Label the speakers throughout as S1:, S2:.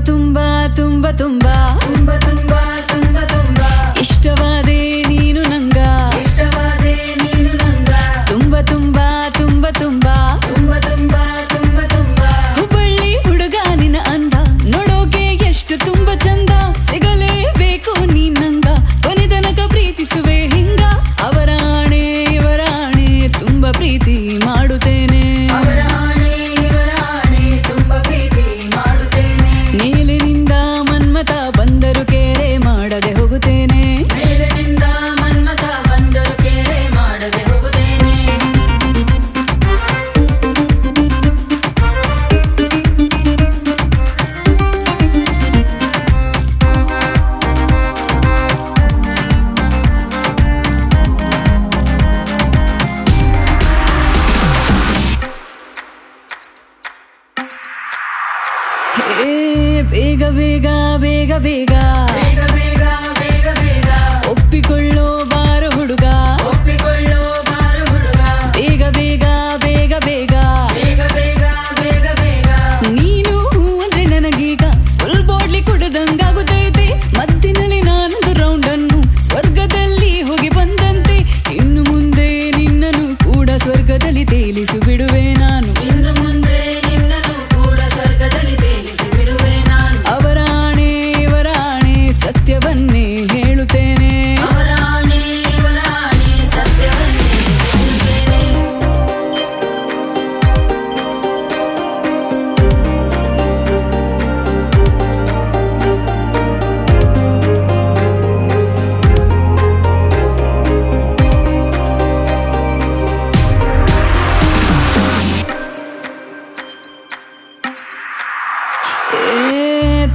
S1: ತುಂಬಾ ತುಂಬಾ ತುಂಬಾ
S2: ತುಂಬಾ ತುಂಬಾ ತುಂಬಾ ತುಂಬಾ
S1: ಇಷ್ಟವಾದೆ ನೀನು ನಂಗ
S2: ಇಷ್ಟವಾದೆ ನೀನು ನಂಗ
S1: ತುಂಬಾ ತುಂಬಾ ತುಂಬಾ ತುಂಬಾ
S2: ತುಂಬಾ ತುಂಬಾ ತುಂಬಾ ತುಂಬಾ
S1: ಹುಬ್ಬಳ್ಳಿ ಹುಡುಗ ನಿನ್ನ ಅಂದ ನೋಡೋಕೆ ಎಷ್ಟು ತುಂಬಾ ಚಂದ ಸಿಗಲೇಬೇಕು ನೀ ನಂಗ ಕೊನೆ ತನಕ ಪ್ರೀತಿಸುವೆ ಹಿಂಗ ಅವರಾಣೆ ಇವರಾಣೆ ತುಂಬಾ ಪ್ರೀತಿ ಮಾಡುತ್ತೇನೆ
S2: ಅವರಾಣೆ ಇವರಾಣೆ ತುಂಬಾ ಪ್ರೀತಿ ಮಾಡುತ್ತೇನೆ
S1: ಮೇಲಿನಿಂದ ಮನ್ಮತ ಬಂದರು ಕೇರೆ ಮಾಡದೆ ಹೋಗುತ್ತೇನೆ
S2: ಮೇಲಿನಿಂದ ಮನ್ಮಥ ಬಂದರು ಕೇರೆ ಮಾಡದೆ ಹೋಗುತ್ತೇನೆ
S1: ಏ ಬೇಗ ಬೇಗ ಬೇಗ ಬೇಗ
S2: ಬೇಗ ಬೇಗ ಬೇಗ ಬೇಗ
S1: ಒಪ್ಪಿಕೊಳ್ಳೋ ಬಾರು ಹುಡುಗ
S2: ಒಪ್ಪಿಕೊಳ್ಳೋ ಬಾರು ಹುಡುಗ
S1: ಬೇಗ ಬೇಗ ಬೇಗ ಬೇಗ
S2: ಬೇಗ ಬೇಗ ಬೇಗ ಬೇಗ
S1: ನೀನು ಅಂದ್ರೆ ನನಗೀಗ ಫುಲ್ ಬಾಟ್ಲಿ ಕುಡಿದಂಗಾಗುತ್ತೈತೆ ಮಧ್ಯದಲ್ಲಿ ನಾನೊಂದು ರೌಂಡ್ ಅನ್ನು ಸ್ವರ್ಗದಲ್ಲಿ ಹೋಗಿ ಬಂದಂತೆ ಇನ್ನು ಮುಂದೆ ನಿನ್ನನ್ನು ಕೂಡ ಸ್ವರ್ಗದಲ್ಲಿ ತೇಲಿಸಿ ಬಿಡುವೆ ನಾನು
S2: ಇನ್ನು ಮುಂದೆ ನಿನ್ನನ್ನು ಕೂಡ ಸ್ವರ್ಗದಲ್ಲಿ ತೇಲಿಸಿ ಬಿಡುವೆ ನಾನು
S1: ಅವರಾಣೆ ಇವರಾಣೆ ಸತ್ಯವನ್ನೇ ಹೇಳುತ್ತೇನೆ
S2: ಅವರಾಣೆ ಇವರಾಣೆ ಸತ್ಯವನ್ನೇ ಹೇಳುತ್ತೇನೆ
S1: ಏ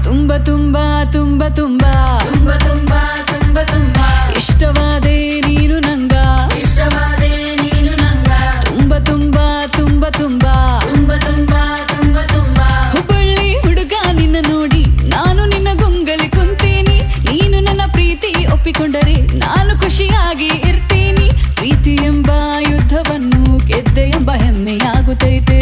S1: ತುಂಬಾ ತುಂಬಾ ತುಂಬಾ ತುಂಬಾ
S2: ತುಂಬಾ ತುಂಬಾ ತುಂಬಾ ತುಂಬಾ
S1: ಇಷ್ಟವಾದೆ ನೀನು ನಂಗ
S2: ಇಷ್ಟವಾದೆ ನೀನು ನಂಗ
S1: ತುಂಬಾ ತುಂಬಾ ತುಂಬಾ ತುಂಬಾ
S2: ತುಂಬಾ ತುಂಬಾ ತುಂಬಾ ತುಂಬಾ
S1: ಹುಬ್ಬಳ್ಳಿ ಹುಡುಗ ನಿನ್ನ ನೋಡಿ ನಾನು ನಿನ್ನ ಗುಂಗಲಿ ಕುಂತೀನಿ ನೀನು ನನ್ನ ಪ್ರೀತಿ ಒಪ್ಪಿಕೊಂಡರೆ ನಾನು ಖುಷಿಯಾಗಿ ಇರ್ತೀನಿ ಪ್ರೀತಿ ಎಂಬ ಯುದ್ಧವನ್ನು ಗೆದ್ದೆ ಎಂಬ ಹೆಮ್ಮೆಯಾಗುತ್ತೈತೆ